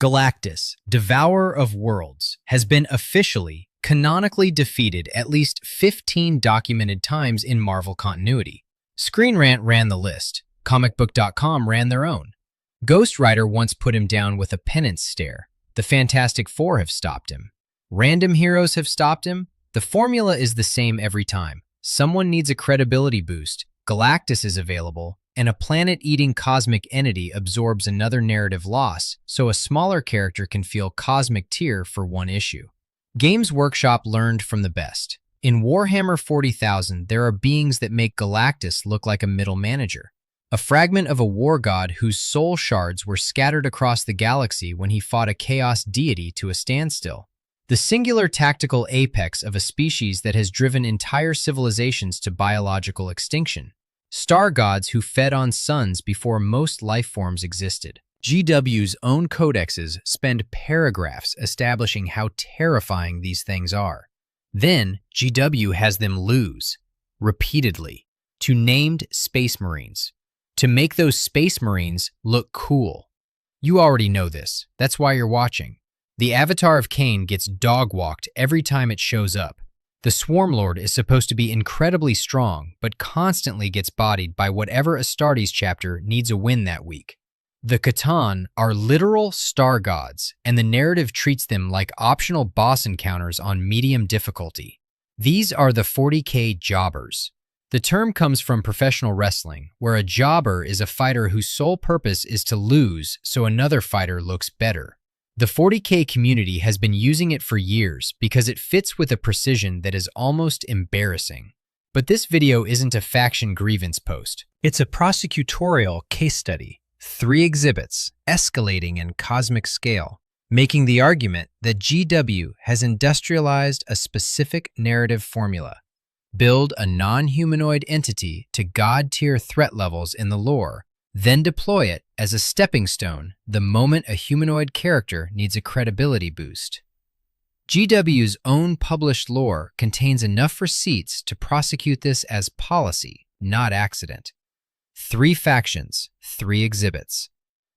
Galactus, Devourer of Worlds, has been officially, canonically defeated at least 15 documented times in Marvel continuity. ScreenRant ran the list. Comicbook.com ran their own. Ghost Rider once put him down with a Penance Stare. The Fantastic Four have stopped him. Random heroes have stopped him. The formula is the same every time. Someone needs a credibility boost. Galactus is available, and a planet-eating cosmic entity absorbs another narrative loss, so a smaller character can feel cosmic tear for one issue. Games Workshop learned from the best. In Warhammer 40,000, there are beings that make Galactus look like a middle manager. A fragment of a war god whose soul shards were scattered across the galaxy when he fought a chaos deity to a standstill. The singular tactical apex of a species that has driven entire civilizations to biological extinction. Star gods who fed on suns before most life forms existed. GW's own codexes spend paragraphs establishing how terrifying these things are. Then, GW has them lose, repeatedly, to named Space Marines, to make those Space Marines look cool. You already know this, that's why you're watching. The avatar of Khaine gets dog-walked every time it shows up. The Swarmlord is supposed to be incredibly strong, but constantly gets bodied by whatever Astartes chapter needs a win that week. The Khaine are literal star gods, and the narrative treats them like optional boss encounters on medium difficulty. These are the 40K jobbers. The term comes from professional wrestling, where a jobber is a fighter whose sole purpose is to lose so another fighter looks better. The 40K community has been using it for years because it fits with a precision that is almost embarrassing. But this video isn't a faction grievance post. It's a prosecutorial case study. 3 exhibits, escalating in cosmic scale, making the argument that GW has industrialized a specific narrative formula. Build a non-humanoid entity to god-tier threat levels in the lore, then deploy it as a stepping stone the moment a humanoid character needs a credibility boost. GW's own published lore contains enough receipts to prosecute this as policy, not accident. 3 factions, 3 exhibits.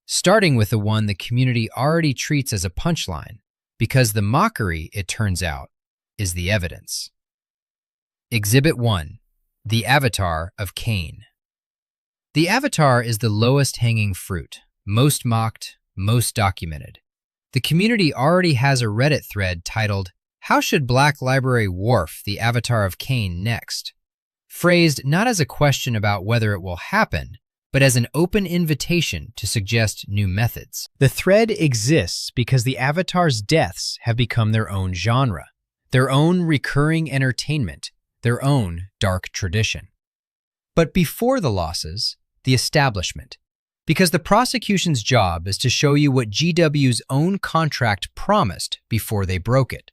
Starting with the one the community already treats as a punchline, because the mockery, it turns out, is the evidence. Exhibit 1. The Avatar of Khaine. The Avatar is the lowest hanging fruit, most mocked, most documented. The community already has a Reddit thread titled, "How should Black Library wharf the Avatar of Khaine next?" Phrased not as a question about whether it will happen, but as an open invitation to suggest new methods. The thread exists because the Avatar's deaths have become their own genre, their own recurring entertainment, their own dark tradition. But before the losses, the establishment, because the prosecution's job is to show you what GW's own contract promised before they broke it.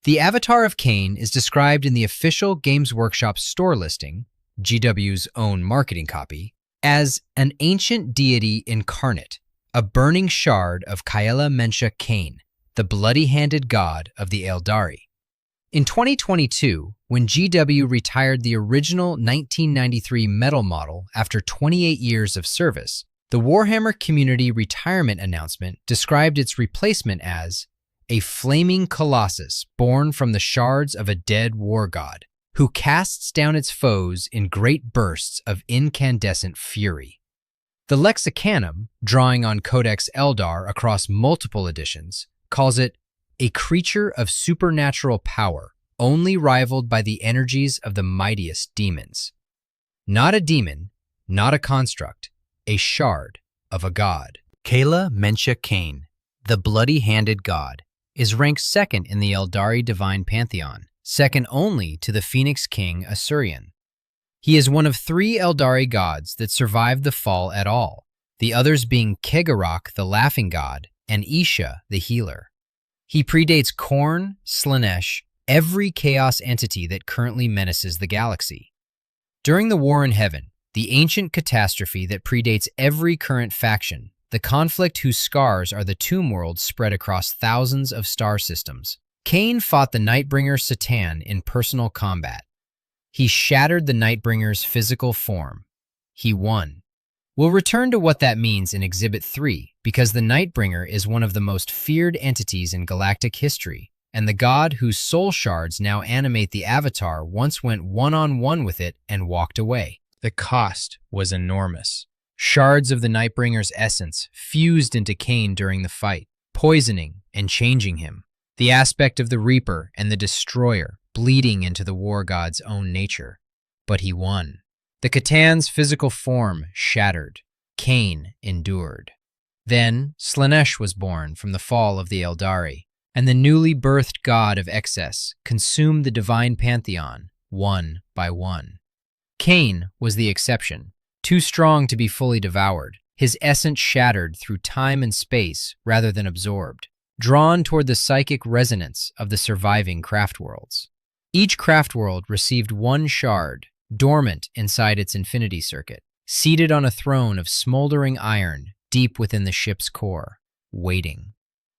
The Avatar of Khaine is described in the official Games Workshop store listing, GW's own marketing copy, as an ancient deity incarnate, a burning shard of Khaine, the bloody-handed god of the Eldari. In 2022, when GW retired the original 1993 metal model after 28 years of service, the Warhammer community retirement announcement described its replacement as a flaming colossus born from the shards of a dead war god, who casts down its foes in great bursts of incandescent fury. The Lexicanum, drawing on Codex Eldar across multiple editions, calls it a creature of supernatural power, only rivaled by the energies of the mightiest demons. Not a demon, not a construct, a shard of a god. Khaine, the bloody-handed god, is ranked second in the Eldari divine pantheon, second only to the Phoenix King Asurion. He is one of 3 Eldari gods that survived the fall at all, the others being Kegarok, the laughing god, and Isha, the healer. He predates Khorne, Slaanesh, every chaos entity that currently menaces the galaxy. During the War in Heaven, the ancient catastrophe that predates every current faction, the conflict whose scars are the tomb worlds spread across thousands of star systems, Khaine fought the Nightbringer Satan in personal combat. He shattered the Nightbringer's physical form. He won. We'll return to what that means in Exhibit 3, because the Nightbringer is one of the most feared entities in galactic history, and the god whose soul shards now animate the Avatar once went one-on-one with it and walked away. The cost was enormous. Shards of the Nightbringer's essence fused into Khaine during the fight, poisoning and changing him. The aspect of the Reaper and the Destroyer bleeding into the war god's own nature. But he won. The C'tan's physical form shattered. Khaine endured. Then Slaanesh was born from the fall of the Eldari, and the newly birthed god of excess consumed the divine pantheon, one by one. Khaine was the exception, too strong to be fully devoured, his essence shattered through time and space rather than absorbed, drawn toward the psychic resonance of the surviving craft worlds. Each craft world received one shard, dormant inside its infinity circuit, seated on a throne of smoldering iron deep within the ship's core, waiting.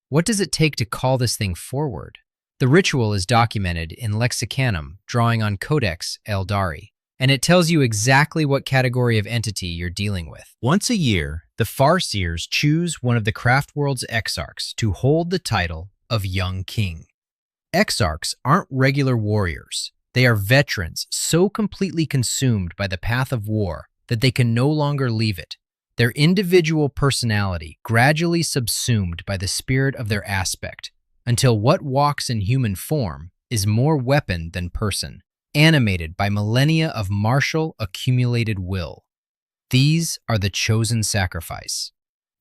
What does it take to call this thing forward? The ritual is documented in Lexicanum, drawing on Codex Eldari, and it tells you exactly what category of entity you're dealing with. Once a year, the Farseers choose one of the craft world's exarchs to hold the title of Young King. Exarchs aren't regular warriors. They are veterans so completely consumed by the path of war that they can no longer leave it, their individual personality gradually subsumed by the spirit of their aspect, until what walks in human form is more weapon than person, animated by millennia of martial accumulated will. These are the chosen sacrifice.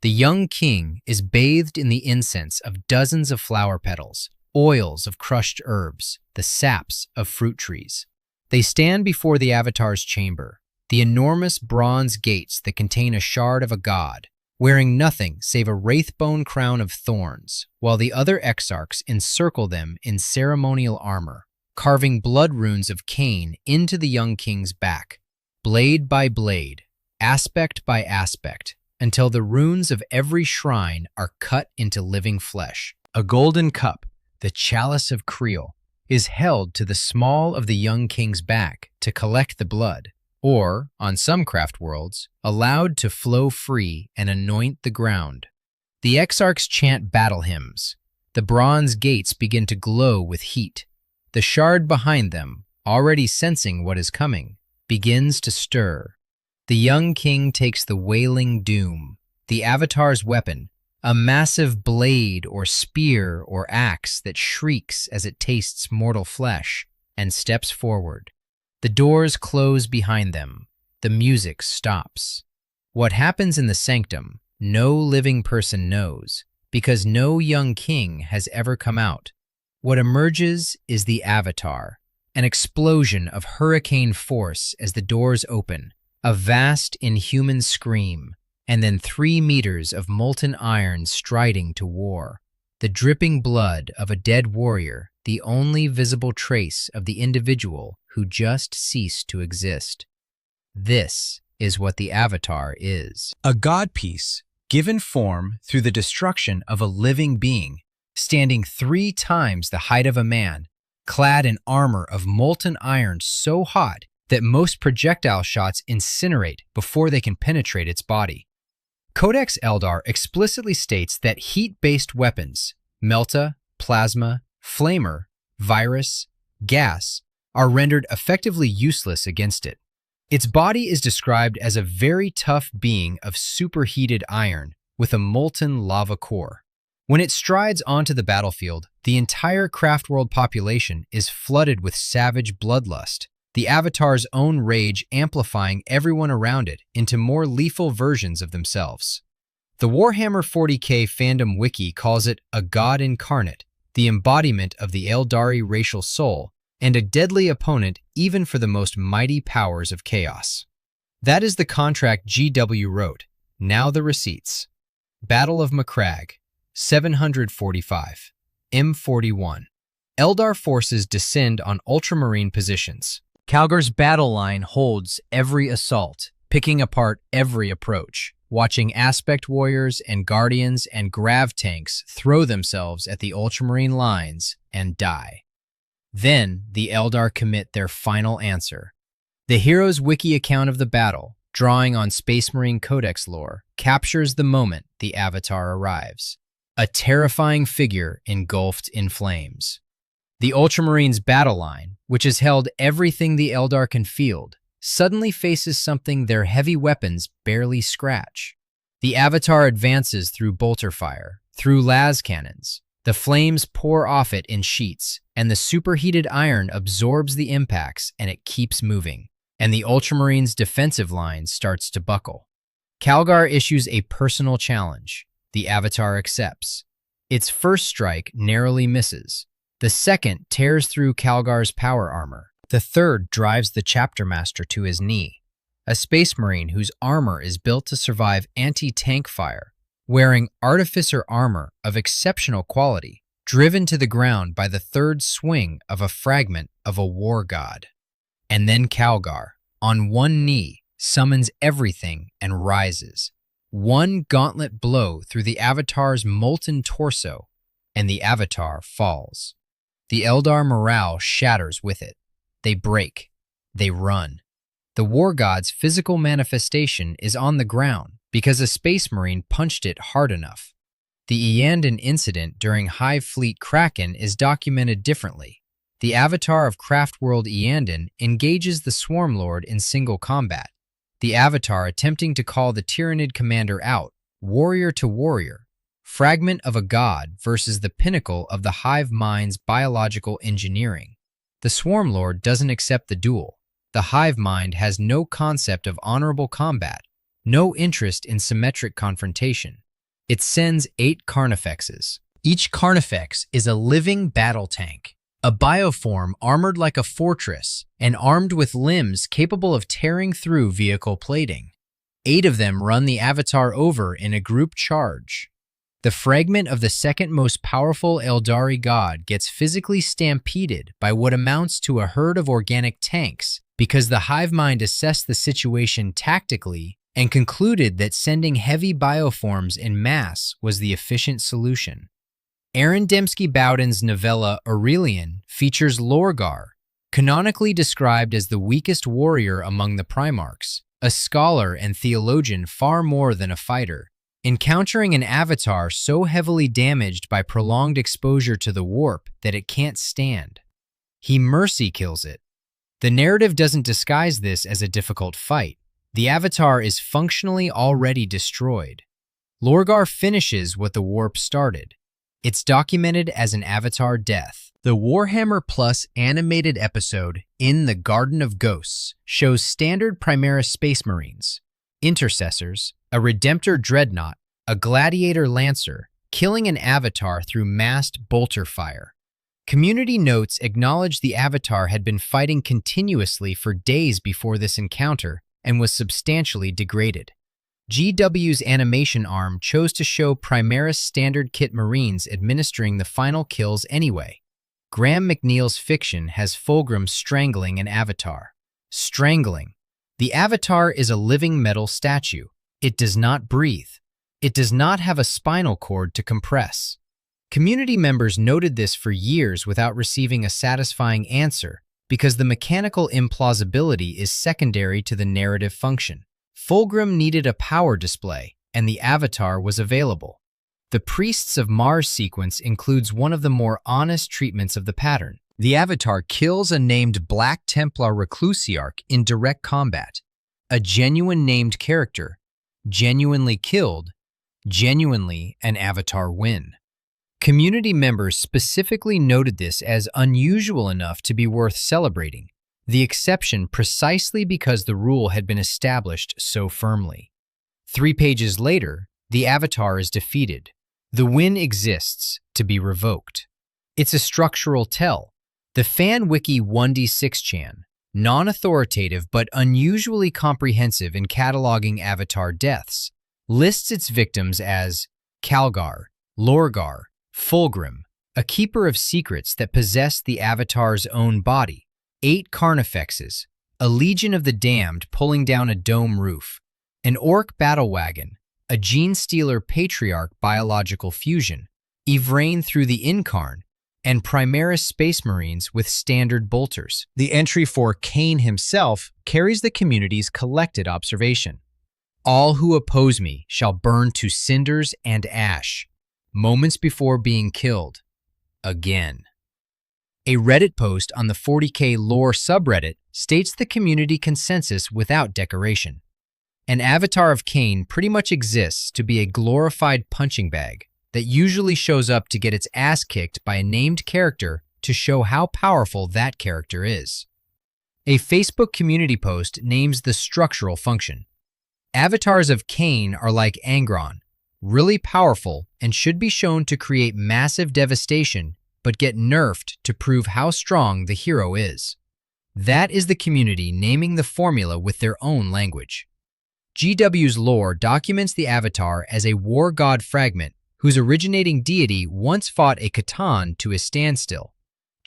The young king is bathed in the incense of dozens of flower petals, oils of crushed herbs, the saps of fruit trees. They stand before the Avatar's chamber, the enormous bronze gates that contain a shard of a god, wearing nothing save a wraithbone crown of thorns, while the other exarchs encircle them in ceremonial armor, carving blood runes of Khaine into the young king's back, blade by blade, aspect by aspect, until the runes of every shrine are cut into living flesh. A golden cup, the chalice of Creel, is held to the small of the young king's back to collect the blood, or, on some craft worlds, allowed to flow free and anoint the ground. The exarchs chant battle hymns. The bronze gates begin to glow with heat. The shard behind them, already sensing what is coming, begins to stir. The young king takes the wailing doom, the Avatar's weapon, a massive blade or spear or axe that shrieks as it tastes mortal flesh, and steps forward. The doors close behind them. The music stops. What happens in the sanctum, no living person knows, because no young king has ever come out. What emerges is the Avatar, an explosion of hurricane force as the doors open, a vast inhuman scream, and then 3 meters of molten iron striding to war, the dripping blood of a dead warrior, the only visible trace of the individual who just ceased to exist. This is what the Avatar is. A god piece, given form through the destruction of a living being, standing 3 times the height of a man, clad in armor of molten iron so hot that most projectile shots incinerate before they can penetrate its body. Codex Eldar explicitly states that heat-based weapons, melta, plasma, flamer, virus, gas, are rendered effectively useless against it. Its body is described as a very tough being of superheated iron with a molten lava core. When it strides onto the battlefield, the entire craftworld population is flooded with savage bloodlust, the Avatar's own rage amplifying everyone around it into more lethal versions of themselves. The Warhammer 40K fandom wiki calls it a god incarnate, the embodiment of the Eldari racial soul, and a deadly opponent even for the most mighty powers of chaos. That is the contract GW wrote. Now the receipts. Battle of Macragge, 745, M41. Eldar forces descend on ultramarine positions. Calgar's battle line holds every assault, picking apart every approach, watching aspect warriors and guardians and grav tanks throw themselves at the ultramarine lines and die. Then the Eldar commit their final answer. The hero's wiki account of the battle, drawing on Space Marine Codex lore, captures the moment the Avatar arrives. A terrifying figure engulfed in flames. The Ultramarines' battle line, which has held everything the Eldar can field, suddenly faces something their heavy weapons barely scratch. The Avatar advances through bolter fire, through las cannons. The flames pour off it in sheets, and the superheated iron absorbs the impacts and it keeps moving. And the Ultramarines' defensive line starts to buckle. Calgar issues a personal challenge. The Avatar accepts. Its first strike narrowly misses. The second tears through Calgar's power armor. The third drives the Chapter Master to his knee. A Space Marine whose armor is built to survive anti-tank fire, wearing Artificer armor of exceptional quality, driven to the ground by the third swing of a fragment of a war god. And then Calgar, on one knee, summons everything and rises. One gauntlet blow through the Avatar's molten torso, and the Avatar falls. The Eldar morale shatters with it. They break. They run. The war god's physical manifestation is on the ground because a Space Marine punched it hard enough. The Eandon incident during Hive Fleet Kraken is documented differently. The Avatar of Craftworld Eandon engages the Swarmlord in single combat. The Avatar attempting to call the Tyrannid commander out, warrior to warrior, fragment of a god versus the pinnacle of the Hive Mind's biological engineering. The Swarmlord doesn't accept the duel. The Hive Mind has no concept of honorable combat, no interest in symmetric confrontation. It sends 8 Carnifexes. Each Carnifex is a living battle tank, a bioform armored like a fortress and armed with limbs capable of tearing through vehicle plating. 8 of them run the Avatar over in a group charge. The fragment of the second most powerful Eldari god gets physically stampeded by what amounts to a herd of organic tanks because the Hive Mind assessed the situation tactically and concluded that sending heavy bioforms in mass was the efficient solution. Aaron Dembski Bowden's novella Aurelian features Lorgar, canonically described as the weakest warrior among the Primarchs, a scholar and theologian far more than a fighter, encountering an Avatar so heavily damaged by prolonged exposure to the warp that it can't stand. He mercy kills it. The narrative doesn't disguise this as a difficult fight. The Avatar is functionally already destroyed. Lorgar finishes what the warp started. It's documented as an Avatar death. The Warhammer Plus animated episode, In the Garden of Ghosts, shows standard Primaris Space Marines, Intercessors, a Redemptor Dreadnought, a Gladiator Lancer, killing an Avatar through massed bolter fire. Community notes acknowledge the Avatar had been fighting continuously for days before this encounter and was substantially degraded. GW's animation arm chose to show Primaris Standard Kit Marines administering the final kills anyway. Graham McNeil's fiction has Fulgrim strangling an Avatar. Strangling. The Avatar is a living metal statue. It does not breathe. It does not have a spinal cord to compress. Community members noted this for years without receiving a satisfying answer because the mechanical implausibility is secondary to the narrative function. Fulgrim needed a power display, and the Avatar was available. The Priests of Mars sequence includes one of the more honest treatments of the pattern. The Avatar kills a named Black Templar Reclusiarch in direct combat. A genuine named character, genuinely killed, genuinely an Avatar win. Community members specifically noted this as unusual enough to be worth celebrating, the exception precisely because the rule had been established so firmly. 3 pages later, the Avatar is defeated. The win exists to be revoked. It's a structural tell. The fan wiki 1d6chan, non-authoritative but unusually comprehensive in cataloging Avatar deaths, lists its victims as Calgar, Lorgar, Fulgrim, a keeper of secrets that possessed the Avatar's own body, 8 Carnifexes, a legion of the damned pulling down a dome roof, an orc battle wagon, a gene stealer patriarch biological fusion, Yvrain through the Incarn, and Primaris Space Marines with standard bolters. The entry for Khaine himself carries the community's collected observation. All who oppose me shall burn to cinders and ash, moments before being killed. Again. A Reddit post on the 40K lore subreddit states the community consensus without decoration. An avatar of Khaine pretty much exists to be a glorified punching bag that usually shows up to get its ass kicked by a named character to show how powerful that character is. A Facebook community post names the structural function. Avatars of Khaine are like Angron, really powerful and should be shown to create massive devastation, but get nerfed to prove how strong the hero is. That is the community naming the formula with their own language. GW's lore documents the avatar as a war god fragment whose originating deity once fought a Catan to a standstill.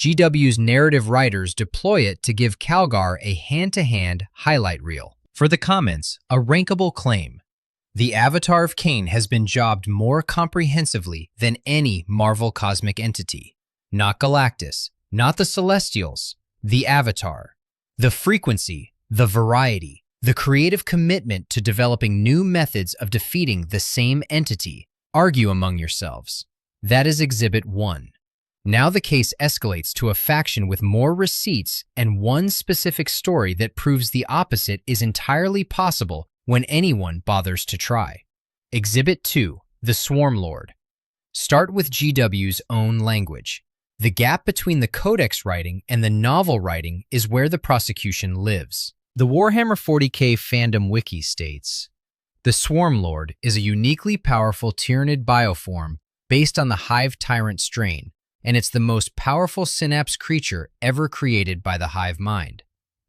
GW's narrative writers deploy it to give Calgar a hand-to-hand highlight reel. For the comments, a rankable claim. The avatar of Khaine has been jobbed more comprehensively than any Marvel cosmic entity. Not Galactus, not the Celestials, the avatar. The frequency, the variety, the creative commitment to developing new methods of defeating the same entity. Argue among yourselves. That is Exhibit 1. Now the case escalates to a faction with more receipts and one specific story that proves the opposite is entirely possible when anyone bothers to try. Exhibit 2, the Swarmlord. Start with GW's own language. The gap between the codex writing and the novel writing is where the prosecution lives. The Warhammer 40K fandom wiki states, the Swarmlord is a uniquely powerful Tyranid bioform based on the Hive Tyrant strain, and it's the most powerful synapse creature ever created by the Hive Mind.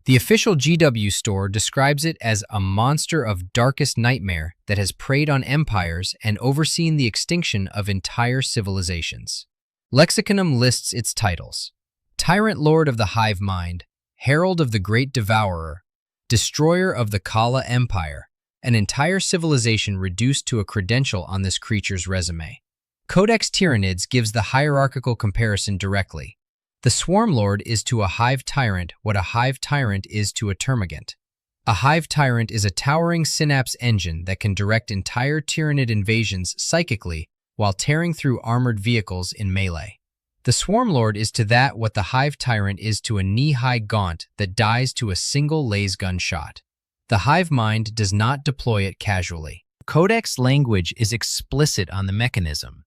The official GW store describes it as a monster of darkest nightmare that has preyed on empires and overseen the extinction of entire civilizations. Lexiconum lists its titles: Tyrant Lord of the Hive Mind, Herald of the Great Devourer, Destroyer of the Kala Empire, an entire civilization reduced to a credential on this creature's resume. Codex Tyranids gives the hierarchical comparison directly. The Swarmlord is to a Hive Tyrant what a Hive Tyrant is to a Termagant. A Hive Tyrant is a towering synapse engine that can direct entire Tyranid invasions psychically while tearing through armored vehicles in melee. The Swarmlord is to that what the Hive Tyrant is to a knee-high gaunt that dies to a single lasgun shot. The Hive Mind does not deploy it casually. Codex language is explicit on the mechanism.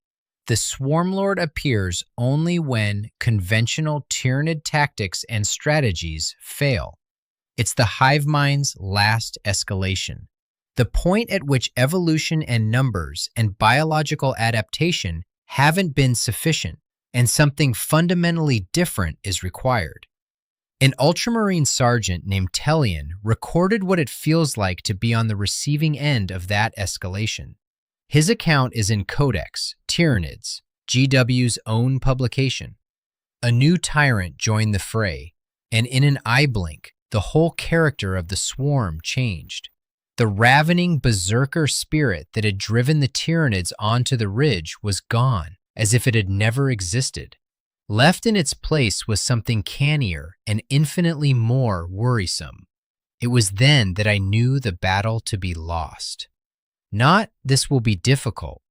The Swarmlord appears only when conventional Tyranid tactics and strategies fail. It's the Hive Mind's last escalation. The point at which evolution and numbers and biological adaptation haven't been sufficient, and something fundamentally different is required. An ultramarine sergeant named Tellian recorded what it feels like to be on the receiving end of that escalation. His account is in Codex Tyranids, GW's own publication. A new tyrant joined the fray, and in an eye blink, the whole character of the swarm changed. The ravening berserker spirit that had driven the Tyranids onto the ridge was gone, as if it had never existed. Left in its place was something cannier and infinitely more worrisome. It was then that I knew the battle to be lost. Not this will be difficult.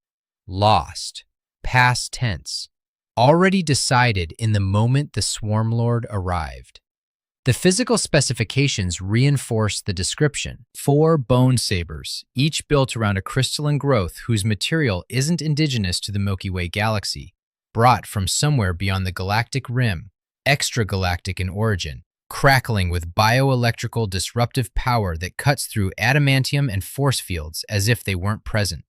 Lost. Past tense. Already decided in the moment the Swarmlord arrived. The physical specifications reinforced the description. 4 bone sabers, each built around a crystalline growth whose material isn't indigenous to the Milky Way galaxy, brought from somewhere beyond the galactic rim, extragalactic in origin, crackling with bioelectrical disruptive power that cuts through adamantium and force fields as if they weren't present.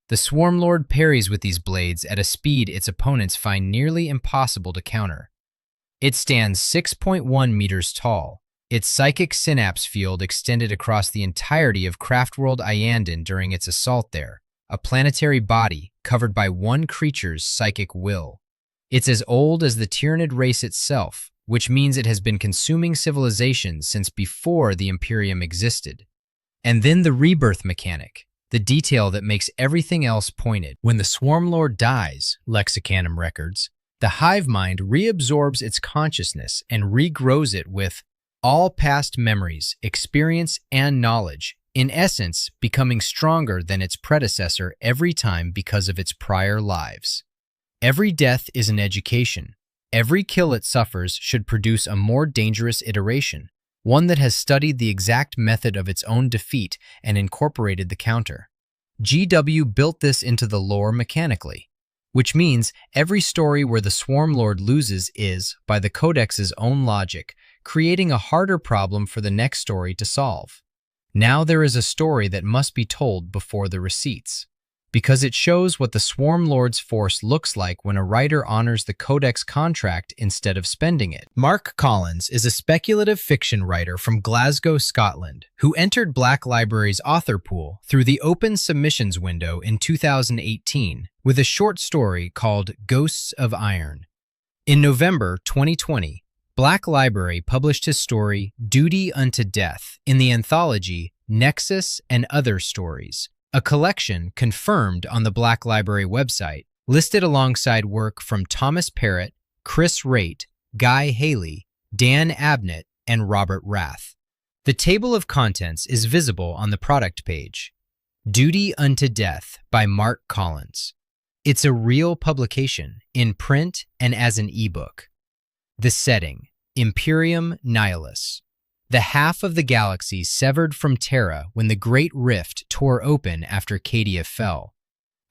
The Swarmlord parries with these blades at a speed its opponents find nearly impossible to counter. It stands 6.1 meters tall, its psychic synapse field extended across the entirety of Craftworld Iyanden during its assault there, a planetary body covered by one creature's psychic will. It's as old as the Tyranid race itself, which means it has been consuming civilizations since before the Imperium existed. And then the rebirth mechanic, the detail that makes everything else pointed. When the Swarmlord dies, Lexicanum records, The hive mind reabsorbs its consciousness and regrows it with all past memories, experience, and knowledge, in essence, becoming stronger than its predecessor every time because of its prior lives. Every death is an education. Every kill it suffers should produce a more dangerous iteration, one that has studied the exact method of its own defeat and incorporated the counter. GW built this into the lore mechanically, which means every story where the Swarmlord loses is, by the Codex's own logic, creating a harder problem for the next story to solve. Now there is a story that must be told before the receipts, because it shows what the Swarmlord's force looks like when a writer honors the Codex contract instead of spending it. Mark Collins is a speculative fiction writer from Glasgow, Scotland, who entered Black Library's author pool through the open submissions window in 2018 with a short story called Ghosts of Iron. In November 2020, Black Library published his story Duty Unto Death in the anthology Nexus and Other Stories, a collection confirmed on the Black Library website, listed alongside work from Thomas Parrott, Chris Raitt, Guy Haley, Dan Abnett, and Robert Rath. The table of contents is visible on the product page. Duty Unto Death by Mark Collins. It's a real publication, in print and as an ebook. The setting, Imperium Nihilus. The half of the galaxy severed from Terra when the Great Rift tore open after Cadia fell.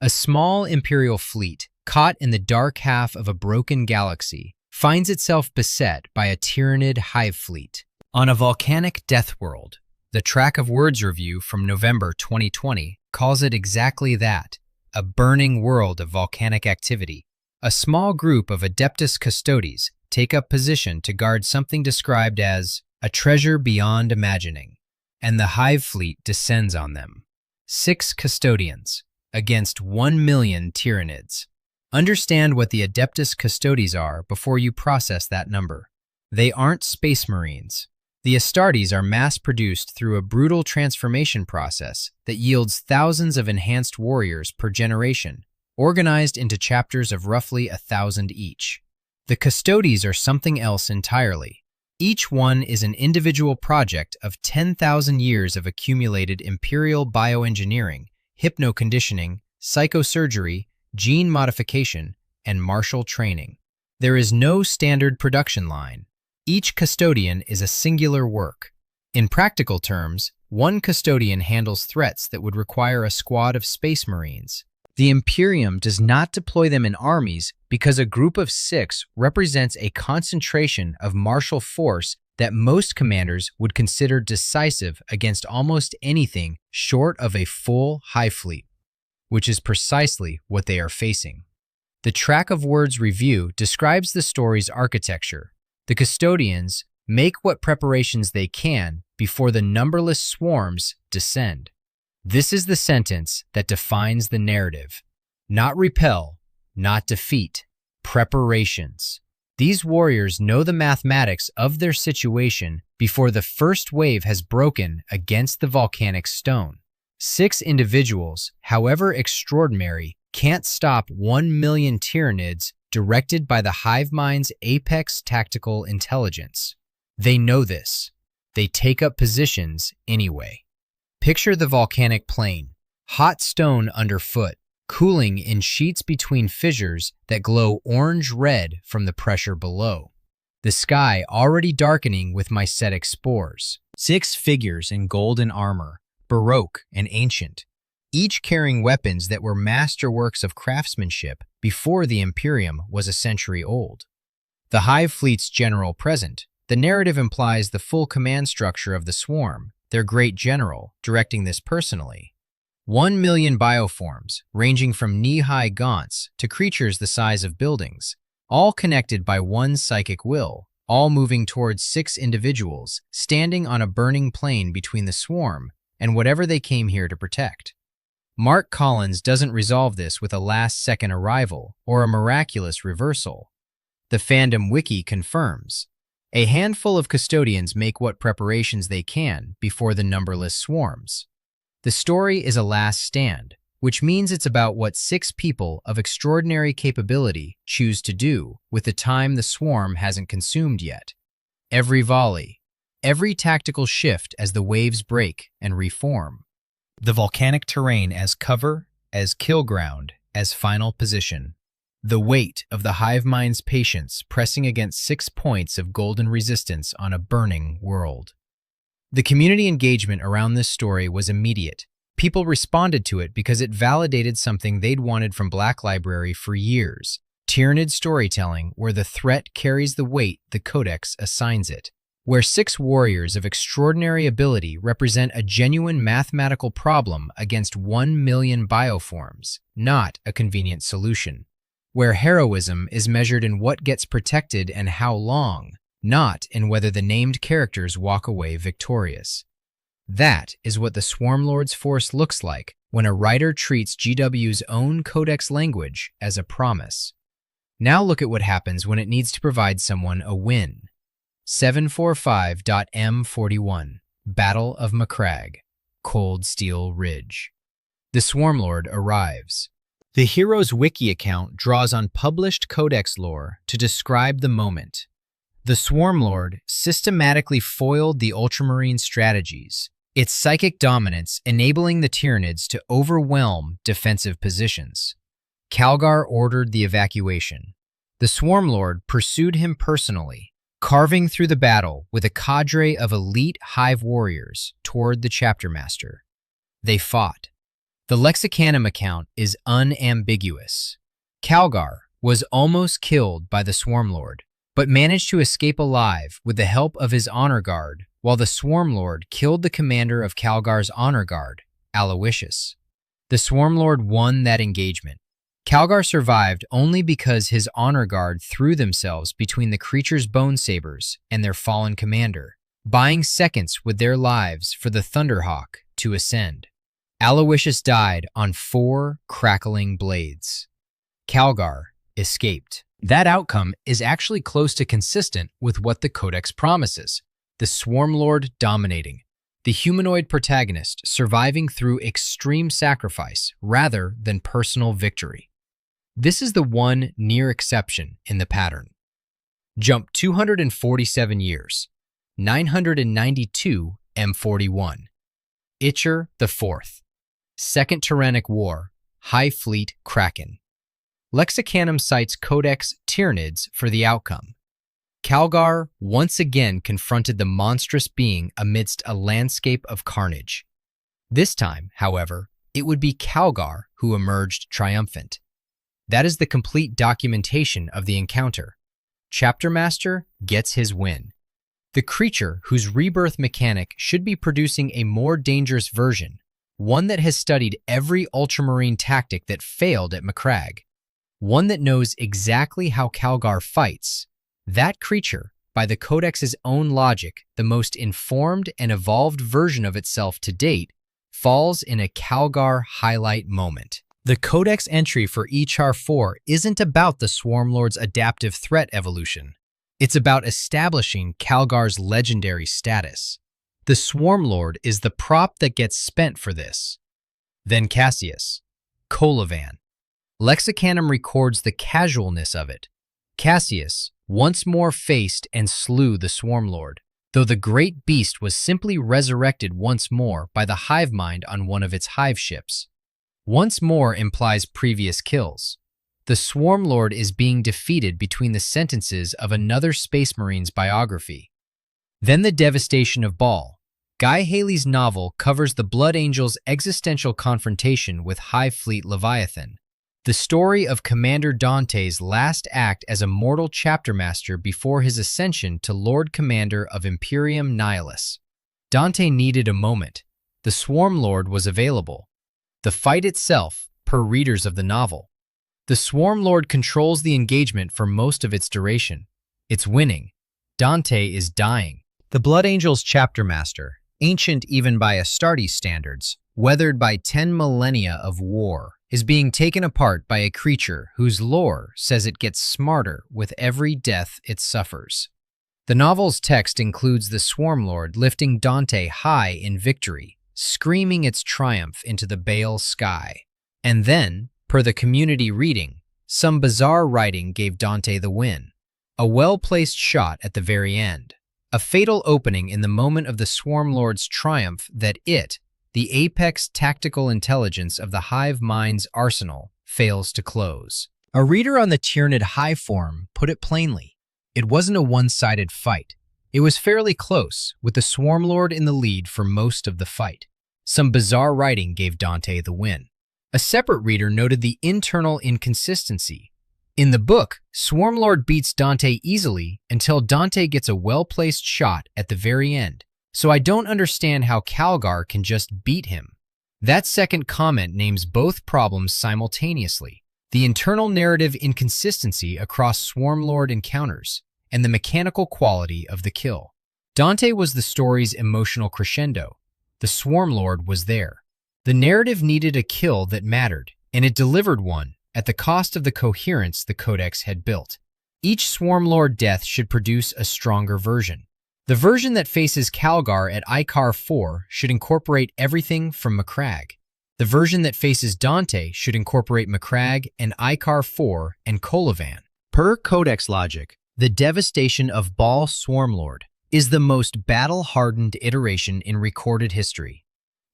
A small Imperial fleet, caught in the dark half of a broken galaxy, finds itself beset by a tyrannid hive fleet. On a volcanic death world, the Track of Words review from November 2020 calls it exactly that, a burning world of volcanic activity. A small group of Adeptus Custodes take up position to guard something described as a treasure beyond imagining, and the hive fleet descends on them. 6 custodians against 1 million tyrannids. Understand what the Adeptus Custodes are before you process that number. They aren't space marines. The Astartes are mass-produced through a brutal transformation process that yields thousands of enhanced warriors per generation, organized into chapters of roughly 1,000 each. The Custodes are something else entirely. Each one is an individual project of 10,000 years of accumulated imperial bioengineering, hypnoconditioning, psychosurgery, gene modification, and martial training. There is no standard production line. Each custodian is a singular work. In practical terms, one custodian handles threats that would require a squad of space marines. The Imperium does not deploy them in armies because a group of 6 represents a concentration of martial force that most commanders would consider decisive against almost anything short of a full hive fleet, which is precisely what they are facing. The Track of Words review describes the story's architecture. The custodians make what preparations they can before the numberless swarms descend. This is the sentence that defines the narrative. Not repel, not defeat, preparations. These warriors know the mathematics of their situation before the first wave has broken against the volcanic stone. 6 individuals, however extraordinary, can't stop 1 million tyrannids directed by the hive mind's apex tactical intelligence. They know this. They take up positions anyway. Picture the volcanic plain, hot stone underfoot, cooling in sheets between fissures that glow orange-red from the pressure below. The sky already darkening with mycetic spores. 6 figures in golden armor, baroque and ancient, each carrying weapons that were masterworks of craftsmanship before the Imperium was a century old. The hive fleet's general present. The narrative implies the full command structure of the swarm, their great general, directing this personally. 1 million bioforms, ranging from knee-high gaunts to creatures the size of buildings, all connected by one psychic will, all moving towards 6 individuals, standing on a burning plain between the swarm and whatever they came here to protect. Mark Collins doesn't resolve this with a last-second arrival or a miraculous reversal. The fandom wiki confirms. A handful of custodians make what preparations they can before the numberless swarms. The story is a last stand, which means it's about what 6 people of extraordinary capability choose to do with the time the swarm hasn't consumed yet. Every volley, every tactical shift as the waves break and reform. The volcanic terrain as cover, as kill ground, as final position. The weight of the hive mind's patience pressing against 6 points of golden resistance on a burning world. The community engagement around this story was immediate. People responded to it because it validated something they'd wanted from Black Library for years. Tyrannid storytelling where the threat carries the weight the Codex assigns it. Where 6 warriors of extraordinary ability represent a genuine mathematical problem against 1 million bioforms, not a convenient solution. Where heroism is measured in what gets protected and how long, not in whether the named characters walk away victorious. That is what the Swarmlord's force looks like when a writer treats GW's own Codex language as a promise. Now look at what happens when it needs to provide someone a win. 745.M41 Battle of Macragge, Cold Steel Ridge. The Swarmlord arrives. The hero's wiki account draws on published Codex lore to describe the moment. The Swarmlord systematically foiled the Ultramarine strategies, its psychic dominance enabling the Tyranids to overwhelm defensive positions. Calgar ordered the evacuation. The Swarmlord pursued him personally, carving through the battle with a cadre of elite hive warriors toward the chapter master. They fought. The Lexicanum account is unambiguous. Calgar was almost killed by the Swarmlord, but managed to escape alive with the help of his honor guard, while the Swarmlord killed the commander of Calgar's honor guard, Aloysius. The Swarmlord won that engagement. Calgar survived only because his honor guard threw themselves between the creature's bone sabers and their fallen commander, buying seconds with their lives for the Thunderhawk to ascend. Aloysius died on 4 crackling blades. Calgar escaped. That outcome is actually close to consistent with what the Codex promises. The Swarmlord dominating, the humanoid protagonist surviving through extreme sacrifice rather than personal victory. This is the one near exception in the pattern. Jump 247 years, 992 M41. Itcher IV. Second Tyrannic War, High Fleet Kraken. Lexicanum cites Codex Tyranids for the outcome. Calgar once again confronted the monstrous being amidst a landscape of carnage. This time, however, it would be Calgar who emerged triumphant. That is the complete documentation of the encounter. Chapter Master gets his win. The creature whose rebirth mechanic should be producing a more dangerous version, one that has studied every Ultramarine tactic that failed at Macragge, one that knows exactly how Calgar fights. That creature, by the Codex's own logic, the most informed and evolved version of itself to date, falls in a Calgar highlight moment. The Codex entry for Echar 4 isn't about the Swarmlord's adaptive threat evolution. It's about establishing Calgar's legendary status. The Swarmlord is the prop that gets spent for this. Then Cassius, Colavan. Lexicanum records the casualness of it. Cassius once more faced and slew the Swarmlord, though the great beast was simply resurrected once more by the hive mind on one of its hive ships. Once more implies previous kills. The Swarmlord is being defeated between the sentences of another Space Marine's biography. Then the devastation of Baal. Guy Haley's novel covers the Blood Angel's existential confrontation with Hive Fleet Leviathan, the story of Commander Dante's last act as a mortal chapter master before his ascension to Lord Commander of Imperium Nihilus. Dante needed a moment. The Swarmlord was available. The fight itself, per readers of the novel. The Swarmlord controls the engagement for most of its duration. It's winning. Dante is dying. The Blood Angel's chapter master, ancient even by Astartes standards, weathered by 10 millennia of war, is being taken apart by a creature whose lore says it gets smarter with every death it suffers. The novel's text includes the Swarmlord lifting Dante high in victory, screaming its triumph into the Baal sky. And then, per the community reading, some bizarre writing gave Dante the win. A well-placed shot at the very end. A fatal opening in the moment of the Swarmlord's triumph that it, the apex tactical intelligence of the hive mind's arsenal, fails to close. A reader on the Tyranid Hive forum put it plainly. It wasn't a one-sided fight. It was fairly close, with the Swarmlord in the lead for most of the fight. Some bizarre writing gave Dante the win. A separate reader noted the internal inconsistency. In the book, Swarmlord beats Dante easily until Dante gets a well-placed shot at the very end, so I don't understand how Calgar can just beat him. That second comment names both problems simultaneously: the internal narrative inconsistency across Swarmlord encounters, and the mechanical quality of the kill. Dante was the story's emotional crescendo. The Swarmlord was there. The narrative needed a kill that mattered, and it delivered one at the cost of the coherence the Codex had built. Each Swarmlord death should produce a stronger version. The version that faces Calgar at Icar 4 should incorporate everything from Macragge. The version that faces Dante should incorporate Macragge and Icar 4 and Colivan. Per Codex logic, the devastation of Baal Swarmlord is the most battle-hardened iteration in recorded history.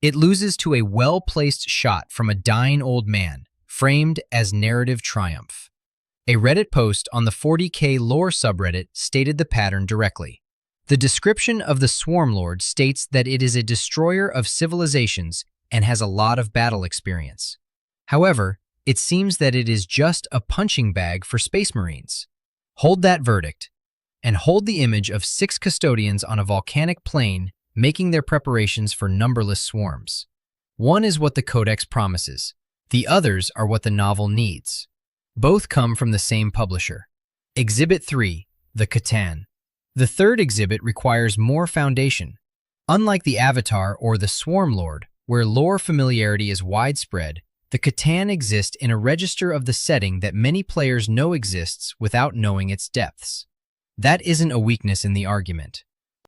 It loses to a well-placed shot from a dying old man, framed as narrative triumph. A Reddit post on the 40K lore subreddit stated the pattern directly. The description of the Swarmlord states that it is a destroyer of civilizations and has a lot of battle experience. However, it seems that it is just a punching bag for Space Marines. Hold that verdict, and hold the image of 6 custodians on a volcanic plain making their preparations for numberless swarms. One is what the Codex promises. The others are what the novel needs. Both come from the same publisher. Exhibit 3, the Catan. The third exhibit requires more foundation. Unlike the Avatar or the Swarmlord, where lore familiarity is widespread, the Catan exists in a register of the setting that many players know exists without knowing its depths. That isn't a weakness in the argument.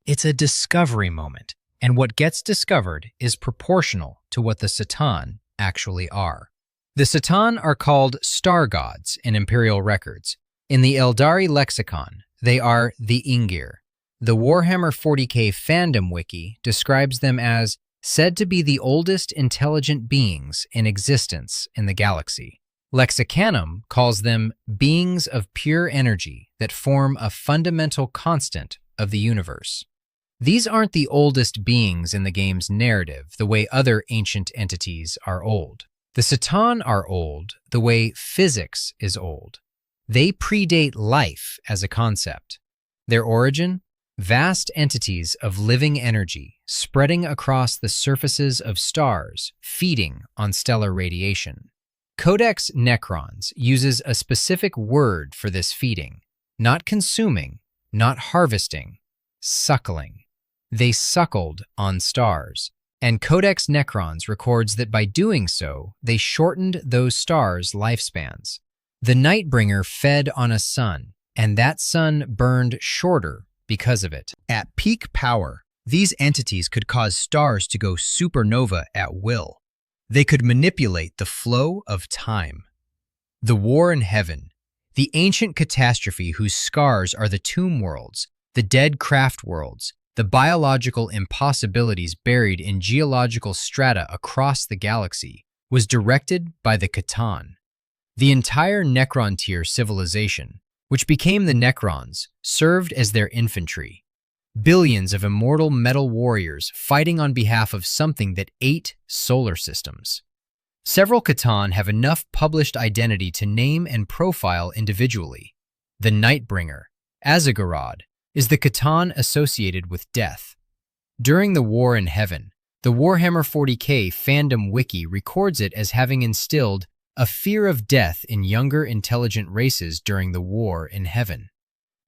It's a discovery moment, and what gets discovered is proportional to what the Satan actually are. The Satan are called star gods in Imperial records. In the Eldari lexicon, they are the Ingir. The Warhammer 40K fandom wiki describes them as said to be the oldest intelligent beings in existence in the galaxy. Lexicanum calls them beings of pure energy that form a fundamental constant of the universe. These aren't the oldest beings in the game's narrative the way other ancient entities are old. The Satan are old the way physics is old. They predate life as a concept. Their origin? Vast entities of living energy spreading across the surfaces of stars, feeding on stellar radiation. Codex Necrons uses a specific word for this feeding. Not consuming, not harvesting, suckling. They suckled on stars, and Codex Necrons records that by doing so, they shortened those stars' lifespans. The Nightbringer fed on a sun, and that sun burned shorter because of it. At peak power, these entities could cause stars to go supernova at will. They could manipulate the flow of time. The War in Heaven, the ancient catastrophe whose scars are the tomb worlds, the dead craft worlds, the biological impossibilities buried in geological strata across the galaxy, was directed by the Catan. The entire Necron tier civilization, which became the Necrons, served as their infantry. Billions of immortal metal warriors fighting on behalf of something that ate solar systems. Several Catan have enough published identity to name and profile individually. The Nightbringer, Azagorod, is the Catan associated with death. During the War in Heaven, the Warhammer 40K fandom wiki records it as having instilled a fear of death in younger intelligent races during the War in Heaven.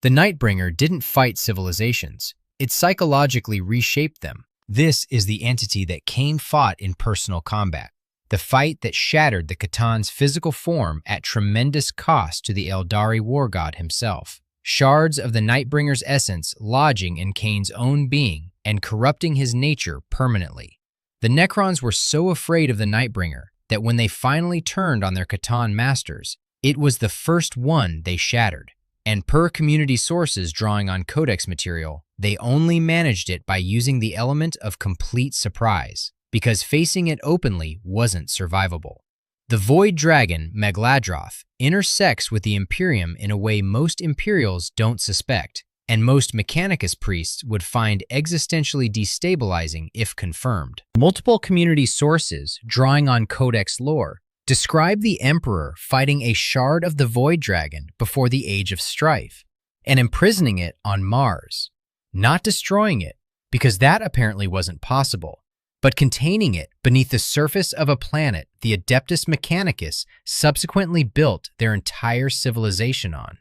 The Nightbringer didn't fight civilizations, it psychologically reshaped them. This is the entity that Khaine fought in personal combat, the fight that shattered the Catan's physical form at tremendous cost to the Eldari war god himself. Shards of the Nightbringer's essence lodging in Khaine's own being and corrupting his nature permanently. The Necrons were so afraid of the Nightbringer that when they finally turned on their Catan masters, it was the first one they shattered. And per community sources drawing on Codex material, they only managed it by using the element of complete surprise, because facing it openly wasn't survivable. The Void Dragon, Megladroth, intersects with the Imperium in a way most Imperials don't suspect, and most Mechanicus priests would find existentially destabilizing if confirmed. Multiple community sources, drawing on Codex lore, describe the Emperor fighting a shard of the Void Dragon before the Age of Strife, and imprisoning it on Mars. Not destroying it, because that apparently wasn't possible, but containing it beneath the surface of a planet the Adeptus Mechanicus subsequently built their entire civilization on.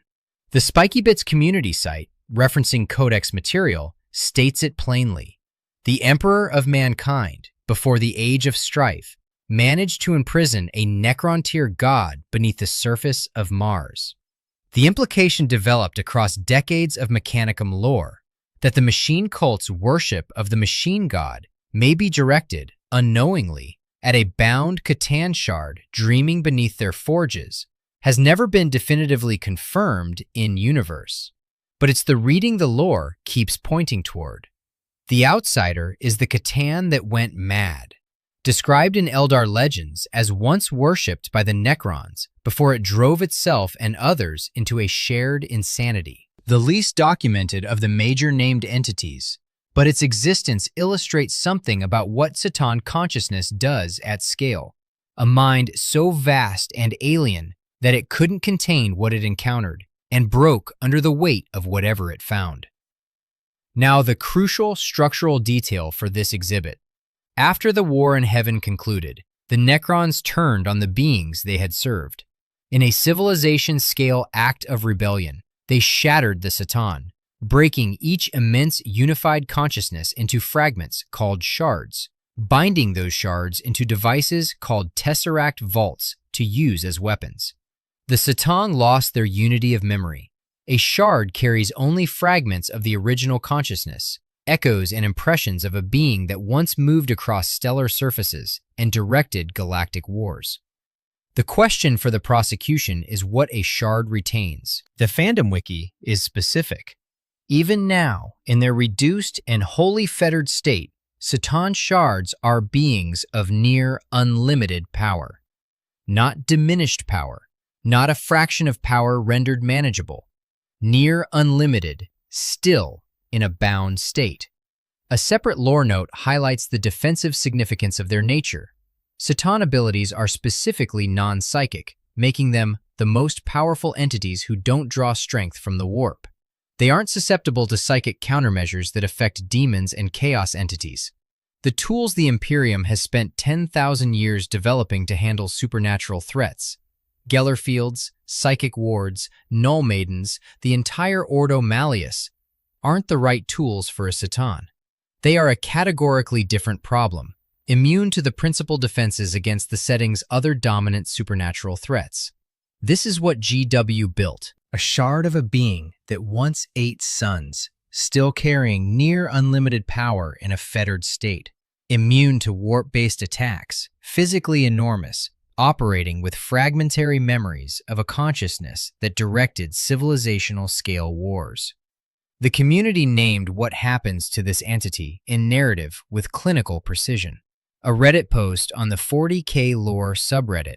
The Spiky Bits community site, referencing Codex material, states it plainly. The Emperor of Mankind, before the Age of Strife, managed to imprison a Necron-tier god beneath the surface of Mars. The implication developed across decades of Mechanicum lore that the machine cult's worship of the machine god may be directed, unknowingly, at a bound Catan shard dreaming beneath their forges has never been definitively confirmed in-universe. But it's the reading the lore keeps pointing toward. The outsider is the Catan that went mad, described in Eldar legends as once worshipped by the Necrons before it drove itself and others into a shared insanity. The least documented of the major named entities, but its existence illustrates something about what Satan consciousness does at scale. A mind so vast and alien that it couldn't contain what it encountered and broke under the weight of whatever it found. Now, the crucial structural detail for this exhibit. After the war in heaven concluded, the Necrons turned on the beings they had served. In a civilization-scale act of rebellion, they shattered the Satan, breaking each immense unified consciousness into fragments called shards, binding those shards into devices called tesseract vaults to use as weapons. The Satan lost their unity of memory. A shard carries only fragments of the original consciousness, echoes and impressions of a being that once moved across stellar surfaces and directed galactic wars. The question for the prosecution is what a shard retains. The fandom wiki is specific. Even now, in their reduced and wholly fettered state, Satan shards are beings of near unlimited power. Not diminished power, not a fraction of power rendered manageable. Near unlimited, still in a bound state. A separate lore note highlights the defensive significance of their nature. Satan abilities are specifically non-psychic, making them the most powerful entities who don't draw strength from the warp. They aren't susceptible to psychic countermeasures that affect demons and chaos entities. The tools the Imperium has spent 10,000 years developing to handle supernatural threats, Geller Fields, Psychic Wards, Null Maidens, the entire Ordo Malleus, aren't the right tools for a Satan. They are a categorically different problem, immune to the principal defenses against the setting's other dominant supernatural threats. This is what GW built, a shard of a being that once ate suns, still carrying near unlimited power in a fettered state, immune to warp-based attacks, physically enormous, operating with fragmentary memories of a consciousness that directed civilizational-scale wars. The community named what happens to this entity in narrative with clinical precision. A Reddit post on the 40K lore subreddit.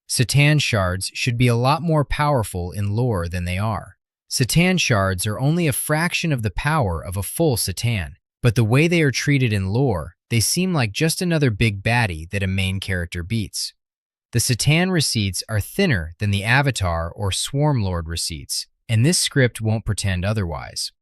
Satan shards should be a lot more powerful in lore than they are. Satan shards are only a fraction of the power of a full Satan, but the way they are treated in lore, they seem like just another big baddie that a main character beats. The Satan receipts are thinner than the Avatar or Swarmlord receipts, and this script won't pretend otherwise.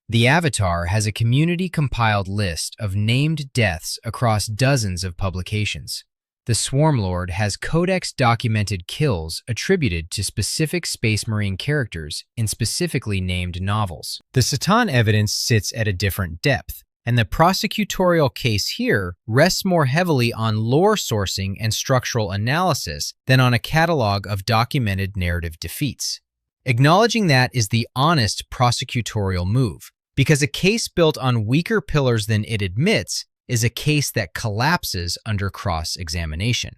The Avatar has a community-compiled list of named deaths across dozens of publications. The Swarmlord has codex-documented kills attributed to specific Space Marine characters in specifically named novels. The Satan evidence sits at a different depth, and the prosecutorial case here rests more heavily on lore sourcing and structural analysis than on a catalog of documented narrative defeats. Acknowledging that is the honest prosecutorial move, because a case built on weaker pillars than it admits is a case that collapses under cross-examination.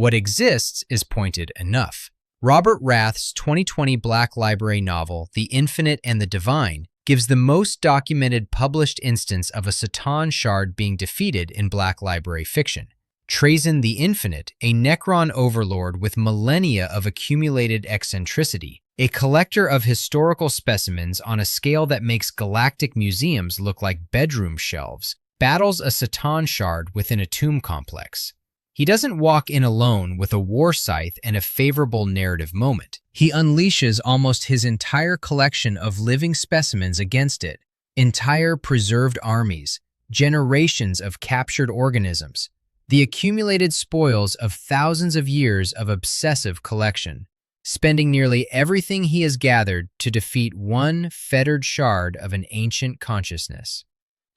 What exists is pointed enough. Robert Rath's 2020 Black Library novel, The Infinite and the Divine, gives the most documented published instance of a Satan shard being defeated in Black Library fiction. Trazyn the Infinite, a Necron overlord with millennia of accumulated eccentricity, a collector of historical specimens on a scale that makes galactic museums look like bedroom shelves, battles a Satan shard within a tomb complex. He doesn't walk in alone with a war scythe and a favorable narrative moment. He unleashes almost his entire collection of living specimens against it, entire preserved armies, generations of captured organisms, the accumulated spoils of thousands of years of obsessive collection, spending nearly everything he has gathered to defeat one fettered shard of an ancient consciousness.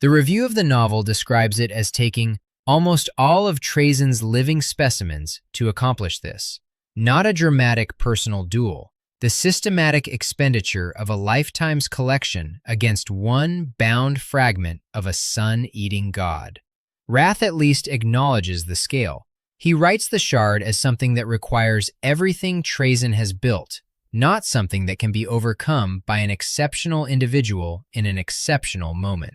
The review of the novel describes it as taking almost all of Trazyn's living specimens to accomplish this. Not a dramatic personal duel, the systematic expenditure of a lifetime's collection against one bound fragment of a sun-eating god. Rath at least acknowledges the scale. He writes the shard as something that requires everything Trazyn has built, not something that can be overcome by an exceptional individual in an exceptional moment.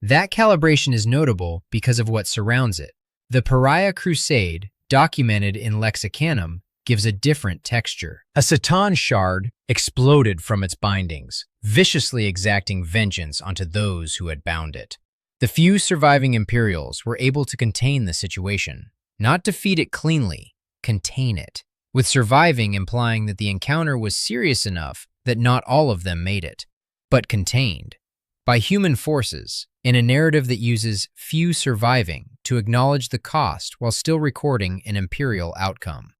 That calibration is notable because of what surrounds it. The Pariah Crusade, documented in Lexicanum, gives a different texture. A Satan shard exploded from its bindings, viciously exacting vengeance onto those who had bound it. The few surviving Imperials were able to contain the situation, not defeat it cleanly, contain it, with surviving implying that the encounter was serious enough that not all of them made it, but contained. By human forces, in a narrative that uses few surviving to acknowledge the cost while still recording an Imperial outcome.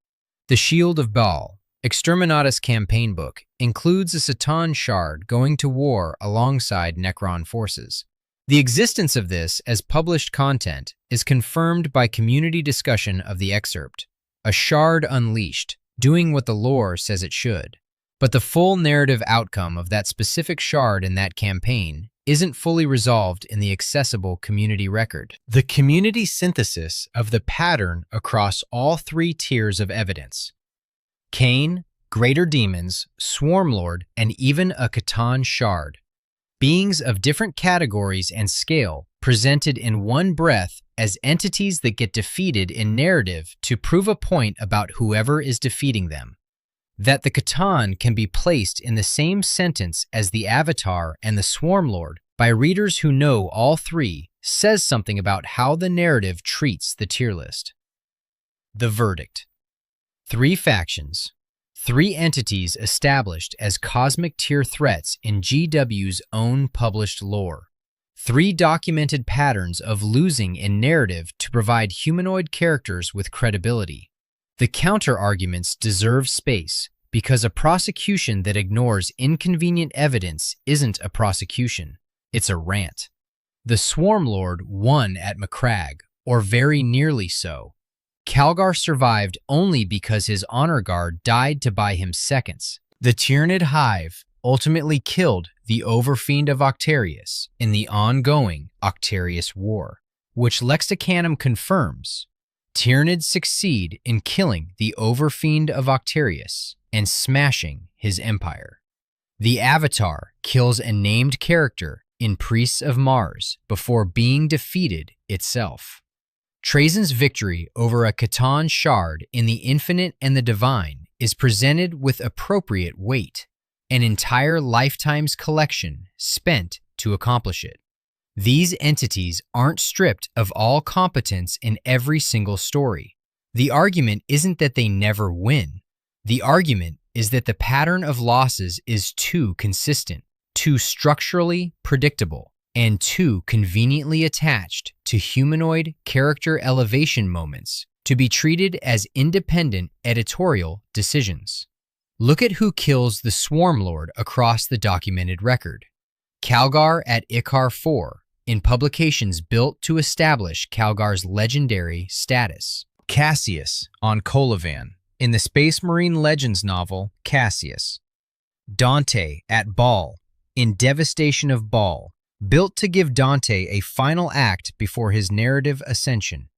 The Shield of Baal, Exterminatus campaign book, includes a Satan shard going to war alongside Necron forces. The existence of this as published content is confirmed by community discussion of the excerpt, a shard unleashed, doing what the lore says it should. But the full narrative outcome of that specific shard in that campaign isn't fully resolved in the accessible community record. The community synthesis of the pattern across all three tiers of evidence: Khaine, greater demons, Swarmlord, and even a Catan shard. Beings of different categories and scale presented in one breath as entities that get defeated in narrative to prove a point about whoever is defeating them. That the Catan can be placed in the same sentence as the Avatar and the Swarmlord by readers who know all three says something about how the narrative treats the tier list. The verdict: 3 factions, 3 entities established as cosmic tier threats in GW's own published lore. 3 documented patterns of losing in narrative to provide humanoid characters with credibility. The counter-arguments deserve space because a prosecution that ignores inconvenient evidence isn't a prosecution, it's a rant. The Swarmlord won at Macragge, or very nearly so. Calgar survived only because his honor guard died to buy him seconds. The Tyrannid Hive ultimately killed the Overfiend of Octarius in the ongoing Octarius War, which Lexicanum confirms. Tyrannids succeed in killing the Overfiend of Octarius and smashing his empire. The Avatar kills a named character in Priests of Mars before being defeated itself. Trazyn's victory over a Catan shard in the Infinite and the Divine is presented with appropriate weight, an entire lifetime's collection spent to accomplish it. These entities aren't stripped of all competence in every single story. The argument isn't that they never win. The argument is that the pattern of losses is too consistent, too structurally predictable, and too conveniently attached to humanoid character elevation moments to be treated as independent editorial decisions. Look at who kills the Swarmlord across the documented record. Calgar at Ikar 4, in publications built to establish Calgar's legendary status. Cassius on Colavan, in the Space Marine Legends novel Cassius. Dante at Baal, in Devastation of Baal, built to give Dante a final act before his narrative ascension.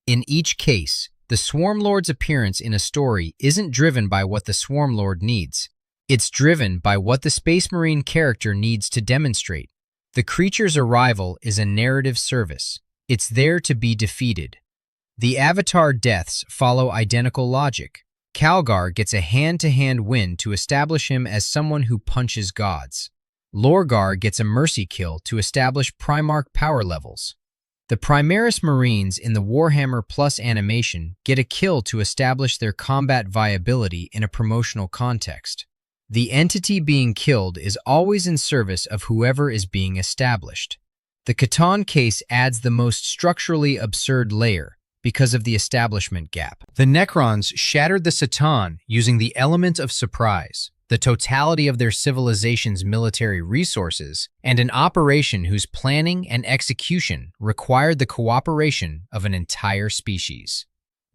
In each case, The Swarmlord's appearance in a story isn't driven by what the Swarmlord needs. It's driven by what the Space Marine character needs to demonstrate. The creature's arrival is a narrative service. It's there to be defeated. The Avatar deaths follow identical logic. Calgar gets a hand-to-hand win to establish him as someone who punches gods. Lorgar gets a mercy kill to establish Primarch power levels. The Primaris Marines in the Warhammer Plus animation get a kill to establish their combat viability in a promotional context. The entity being killed is always in service of whoever is being established. The Khatan case adds the most structurally absurd layer because of the establishment gap. The Necrons shattered the C'tan using the element of surprise, the totality of their civilization's military resources, and an operation whose planning and execution required the cooperation of an entire species.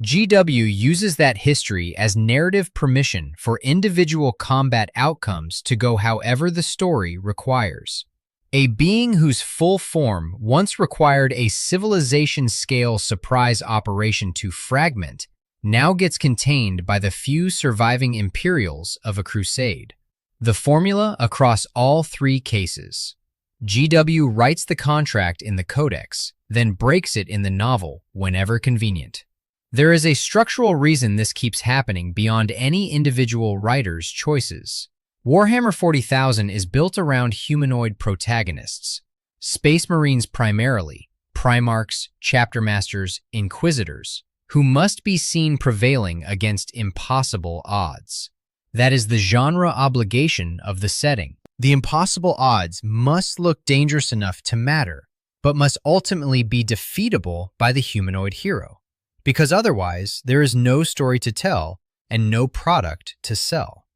GW uses that history as narrative permission for individual combat outcomes to go however the story requires. A being whose full form once required a civilization-scale surprise operation to fragment now gets contained by the few surviving Imperials of a crusade. The formula across all three cases. GW writes the contract in the Codex, then breaks it in the novel whenever convenient. There is a structural reason this keeps happening beyond any individual writer's choices. Warhammer 40,000 is built around humanoid protagonists, Space Marines primarily, Primarchs, Chapter Masters, Inquisitors, who must be seen prevailing against impossible odds. That is the genre obligation of the setting. The impossible odds must look dangerous enough to matter, but must ultimately be defeatable by the humanoid hero, because otherwise there is no story to tell and no product to sell.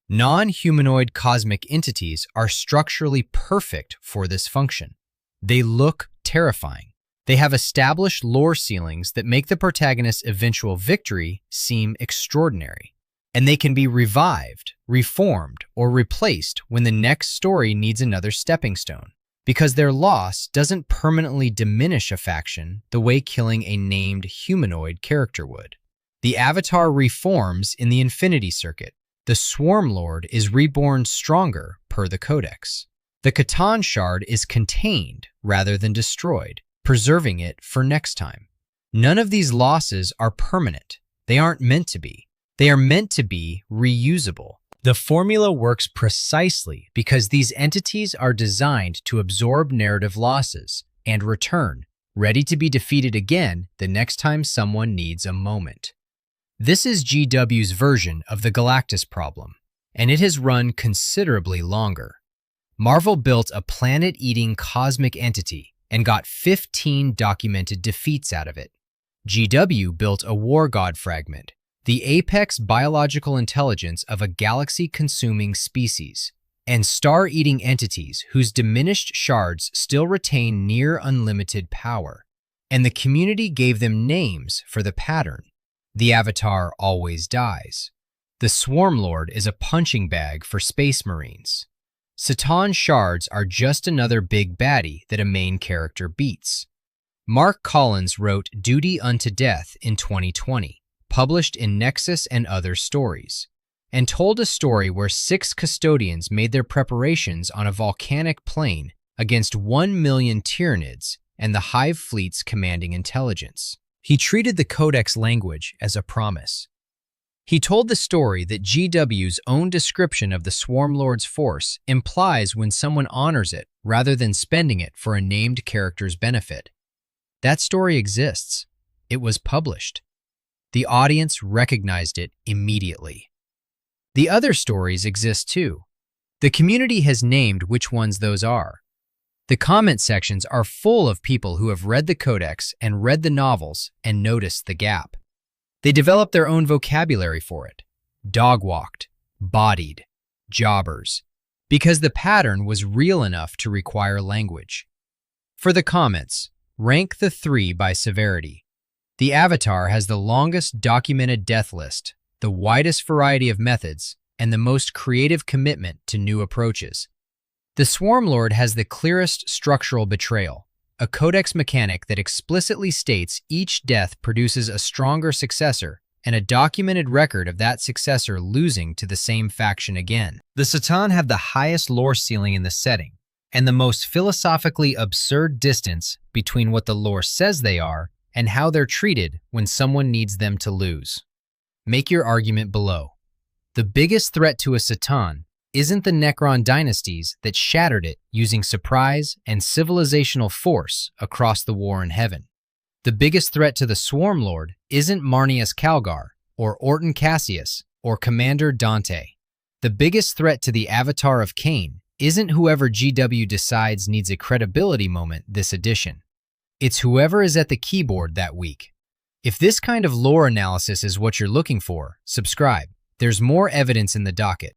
Non-humanoid cosmic entities are structurally perfect for this function. They look terrifying. They have established lore ceilings that make the protagonist's eventual victory seem extraordinary. And they can be revived, reformed, or replaced when the next story needs another stepping stone, because their loss doesn't permanently diminish a faction the way killing a named humanoid character would. The Avatar reforms in the Infinity Circuit. The Swarmlord is reborn stronger per the Codex. The C'tan shard is contained rather than destroyed, preserving it for next time. None of these losses are permanent. They aren't meant to be. They are meant to be reusable. The formula works precisely because these entities are designed to absorb narrative losses and return, ready to be defeated again the next time someone needs a moment. This is GW's version of the Galactus problem, and it has run considerably longer. Marvel built a planet-eating cosmic entity and got 15 documented defeats out of it. GW built a war god fragment, the apex biological intelligence of a galaxy-consuming species, and star-eating entities whose diminished shards still retain near unlimited power, and the community gave them names for the pattern. The Avatar always dies. The Swarmlord is a punching bag for Space Marines. C'tan shards are just another big baddie that a main character beats. Mark Collins wrote Duty Unto Death in 2020, published in Nexus and Other Stories, and told a story where 6 custodians made their preparations on a volcanic plain against 1 million Tyranids and the Hive Fleet's commanding intelligence. He treated the Codex language as a promise. He told the story that GW's own description of the Swarmlord's force implies when someone honors it rather than spending it for a named character's benefit. That story exists. It was published. The audience recognized it immediately. The other stories exist too. The community has named which ones those are. The comment sections are full of people who have read the Codex and read the novels and noticed the gap. They developed their own vocabulary for it. Dog-walked, bodied, jobbers, because the pattern was real enough to require language. For the comments, rank the 3 by severity. The Avatar has the longest documented death list, the widest variety of methods, and the most creative commitment to new approaches. The Swarmlord has the clearest structural betrayal. a codex mechanic that explicitly states each death produces a stronger successor and a documented record of that successor losing to the same faction again. The C'tan have the highest lore ceiling in the setting, and the most philosophically absurd distance between what the lore says they are and how they're treated when someone needs them to lose. Make your argument below. The biggest threat to a C'tan isn't the Necron dynasties that shattered it using surprise and civilizational force across the War in Heaven. The biggest threat to the Swarmlord isn't Marneus Calgar, or Orton Cassius, or Commander Dante. The biggest threat to the Avatar of Khaine isn't whoever GW decides needs a credibility moment this edition. It's whoever is at the keyboard that week. If this kind of lore analysis is what you're looking for, subscribe. There's more evidence in the docket.